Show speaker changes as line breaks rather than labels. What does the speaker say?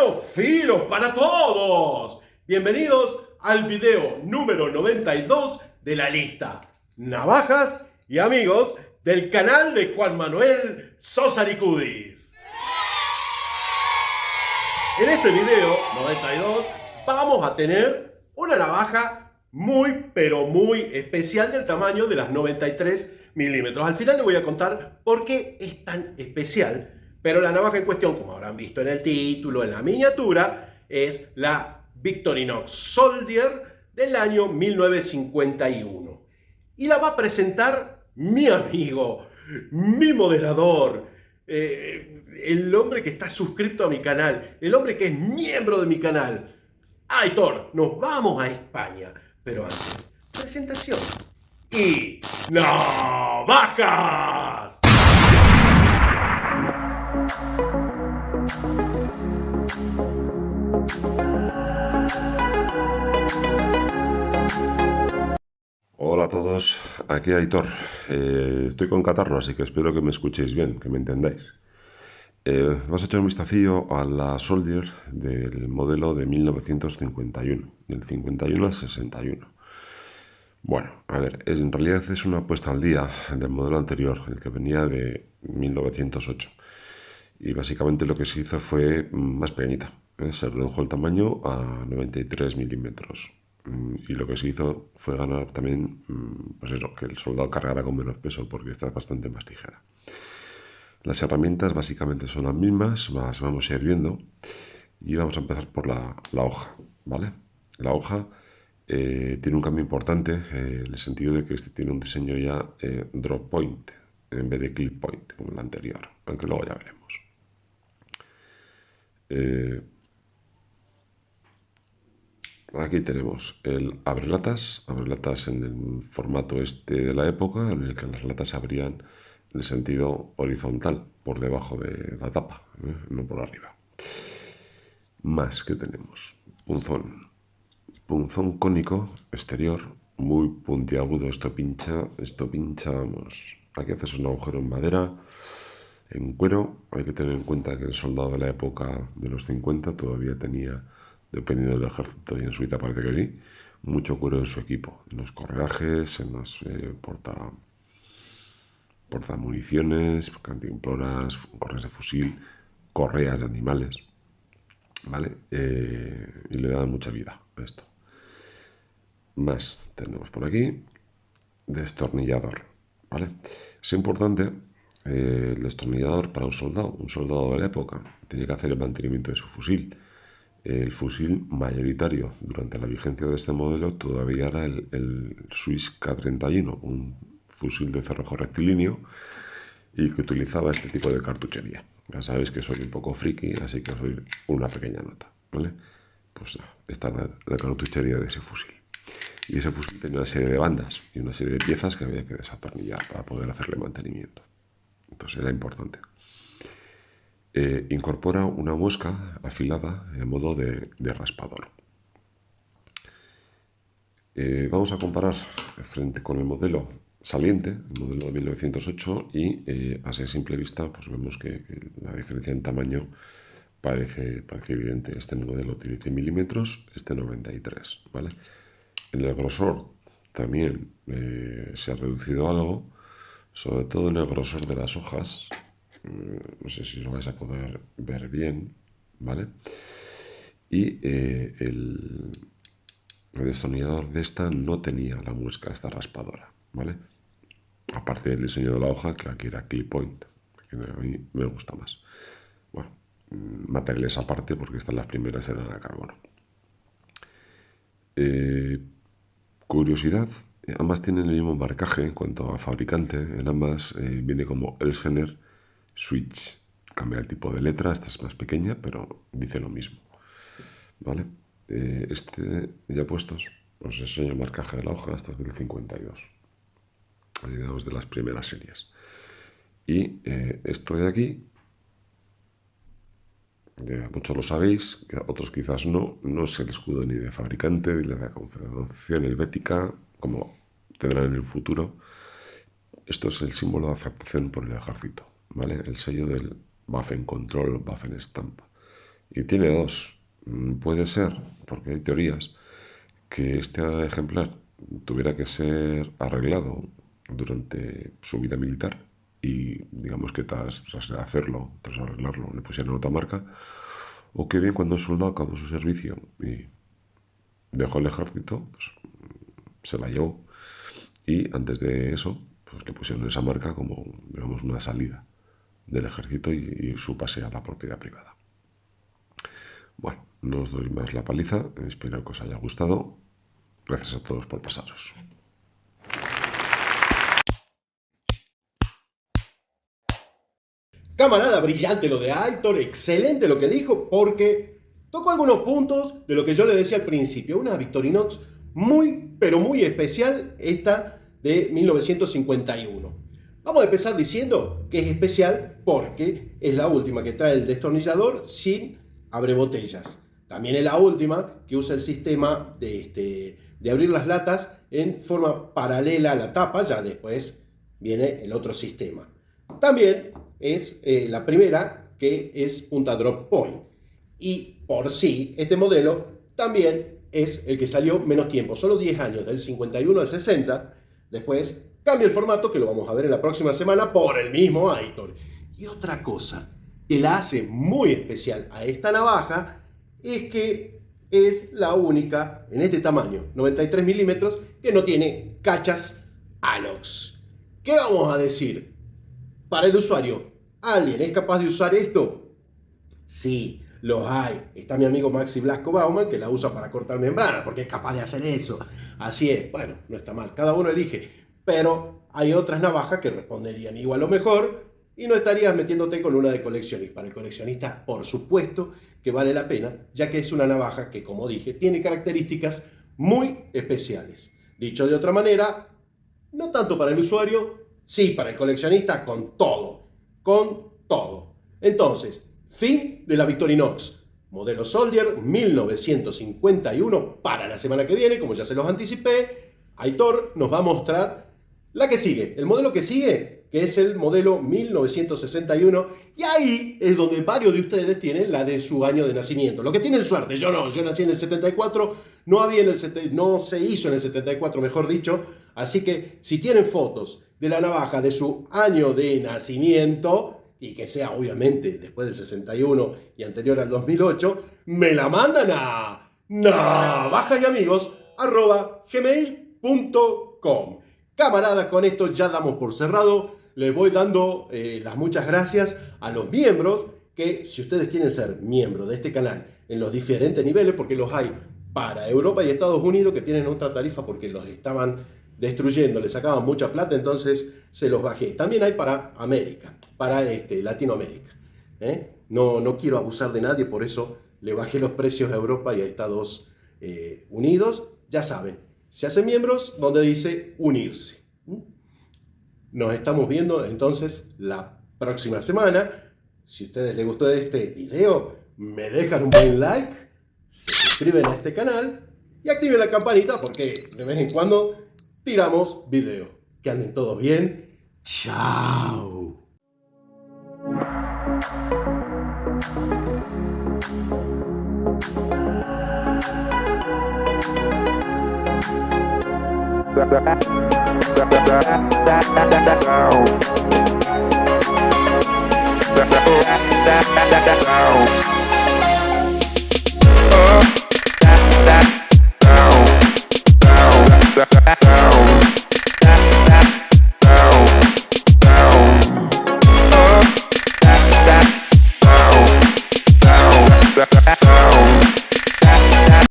Buenos filos para todos. Bienvenidos al video número 92 de la lista Navajas y Amigos del canal de Juan Manuel Sosa Nicudis. En este video 92 vamos a tener una navaja muy pero muy especial del tamaño de las 93 milímetros. Al final les voy a contar por qué es tan especial. Pero la navaja en cuestión, como habrán visto en el título, en la miniatura, es la Victorinox Soldier del año 1951. Y la va a presentar mi amigo, mi moderador, el hombre que está suscrito a mi canal, el hombre que es miembro de mi canal. Aitor, nos vamos a España. Pero antes, presentación y navajas.
Hola a todos, aquí Aitor. Estoy con catarro, así que espero que me escuchéis bien, que me entendáis. Vamos a echar un vistacillo a la Soldier del modelo de 1951, del 51 al 61. Bueno, a ver, en realidad es una puesta al día del modelo anterior, el que venía de 1908. Y básicamente lo que se hizo fue más pequeñita, se redujo el tamaño a 93 milímetros. Y lo que se hizo fue ganar también, pues eso, que el soldado cargara con menos peso, porque está bastante más ligera. Las herramientas básicamente son las mismas, las vamos a ir viendo. Y vamos a empezar por la hoja, ¿vale? La hoja tiene un cambio importante en el sentido de que este tiene un diseño ya drop point en vez de clip point, como el anterior, aunque luego ya veremos. Aquí tenemos el abrelatas en el formato este de la época, en el que las latas se abrían en el sentido horizontal, por debajo de la tapa, no por arriba. Más que tenemos, punzón cónico exterior, muy puntiagudo, esto pincha, vamos, aquí haces un agujero en madera, en cuero. Hay que tener en cuenta que el soldado de la época de los 50 todavía tenía, dependiendo del ejército, y en Suiza parece que sí, mucho cuero en su equipo, en los correajes, en las portamuniciones, cantimploras, correas de fusil, correas de animales, ¿vale? Y le da mucha vida a esto. Más tenemos por aquí, destornillador, ¿vale? Es importante el destornillador para un soldado de la época, tenía que hacer el mantenimiento de su fusil. El fusil mayoritario durante la vigencia de este modelo todavía era el Swiss K31, un fusil de cerrojo rectilíneo y que utilizaba este tipo de cartuchería. Ya sabéis que soy un poco friki, así que os doy una pequeña nota, ¿vale? Pues esta es la cartuchería de ese fusil. Y ese fusil tenía una serie de bandas y una serie de piezas que había que desatornillar para poder hacerle mantenimiento. Entonces era importante. Incorpora una muesca afilada en modo de raspador. Vamos a comparar frente con el modelo saliente, el modelo de 1908, y así a simple vista pues vemos que la diferencia en tamaño parece evidente. Este modelo tiene 100 milímetros, este 93, ¿vale? En el grosor también se ha reducido algo, sobre todo en el grosor de las hojas. No sé si lo vais a poder ver bien, ¿vale? Y el destornillador de esta no tenía la muesca esta raspadora, ¿vale? Aparte del diseño de la hoja, que aquí era clip point, que a mí me gusta más. Bueno, materiales aparte, porque estas las primeras eran a carbono. Curiosidad, ambas tienen el mismo marcaje en cuanto a fabricante. En ambas viene como Elsener Switch. Cambia el tipo de letra, esta es más pequeña, pero dice lo mismo, ¿vale? Ya puestos, os enseño el marcaje de la hoja, esta es del 52, digamos de las primeras series. Y esto de aquí, muchos lo sabéis, otros quizás no es el escudo ni de fabricante ni de la Confederación Helvética, como tendrán en el futuro. Esto es el símbolo de aceptación por el ejército, ¿vale? El sello del Waffen Control, Waffen Stamp. Y tiene dos. Puede ser, porque hay teorías, que este ejemplar tuviera que ser arreglado durante su vida militar y digamos que tras hacerlo, tras arreglarlo, le pusieron otra marca, o que bien cuando el soldado acabó su servicio y dejó el ejército, pues se la llevó y antes de eso pues le pusieron esa marca como digamos una salida del ejército y su pase a la propiedad privada. Bueno, no os doy más la paliza, espero que os haya gustado. Gracias a todos por pasaros.
Camarada, brillante lo de Aitor, excelente lo que dijo, porque tocó algunos puntos de lo que yo le decía al principio. Una Victorinox muy, pero muy especial, esta de 1951. Vamos a empezar diciendo que es especial porque es la última que trae el destornillador sin abrebotellas. También es la última que usa el sistema de abrir las latas en forma paralela a la tapa, ya después viene el otro sistema. También es la primera que es punta drop point. Y por sí, este modelo también es el que salió menos tiempo, solo 10 años, del 51 al 60. Después cambia el formato, que lo vamos a ver en la próxima semana, por el mismo Aitor. Y otra cosa que la hace muy especial a esta navaja es que es la única en este tamaño, 93 milímetros, que no tiene cachas Alox. ¿Qué vamos a decir? Para el usuario, ¿alguien es capaz de usar esto? Sí, los hay. Está mi amigo Maxi Blasco Bauman, que la usa para cortar membranas, porque es capaz de hacer eso. Así es, bueno, no está mal, cada uno elige. Pero hay otras navajas que responderían igual o mejor y no estarías metiéndote con una de coleccionista. Para el coleccionista, por supuesto que vale la pena, ya que es una navaja que, como dije, tiene características muy especiales. Dicho de otra manera, no tanto para el usuario, sí para el coleccionista, con todo. Con todo. Entonces, fin de la Victorinox. Modelo Soldier 1951 para la semana que viene, como ya se los anticipé. Aitor nos va a mostrar la que sigue, el modelo que sigue, que es el modelo 1961, y ahí es donde varios de ustedes tienen la de su año de nacimiento. Lo que tienen suerte, yo no, yo nací en el 74, no se hizo en el 74, mejor dicho, así que si tienen fotos de la navaja de su año de nacimiento, y que sea obviamente después del 61 y anterior al 2008, me la mandan a navajayamigos@gmail.com. Camaradas, con esto ya damos por cerrado. Les voy dando las muchas gracias a los miembros, que si ustedes quieren ser miembros de este canal en los diferentes niveles, porque los hay para Europa y Estados Unidos que tienen otra tarifa porque los estaban destruyendo, les sacaban mucha plata, entonces se los bajé. También hay para América, para Latinoamérica. No quiero abusar de nadie, por eso le bajé los precios a Europa y a Estados Unidos. Ya saben, se hacen miembros donde dice unirse. Nos estamos viendo entonces la próxima semana. Si a ustedes les gustó este video, me dejan un buen like, se suscriben a este canal y activen la campanita porque de vez en cuando tiramos video. Que anden todos bien. Chao.
Down.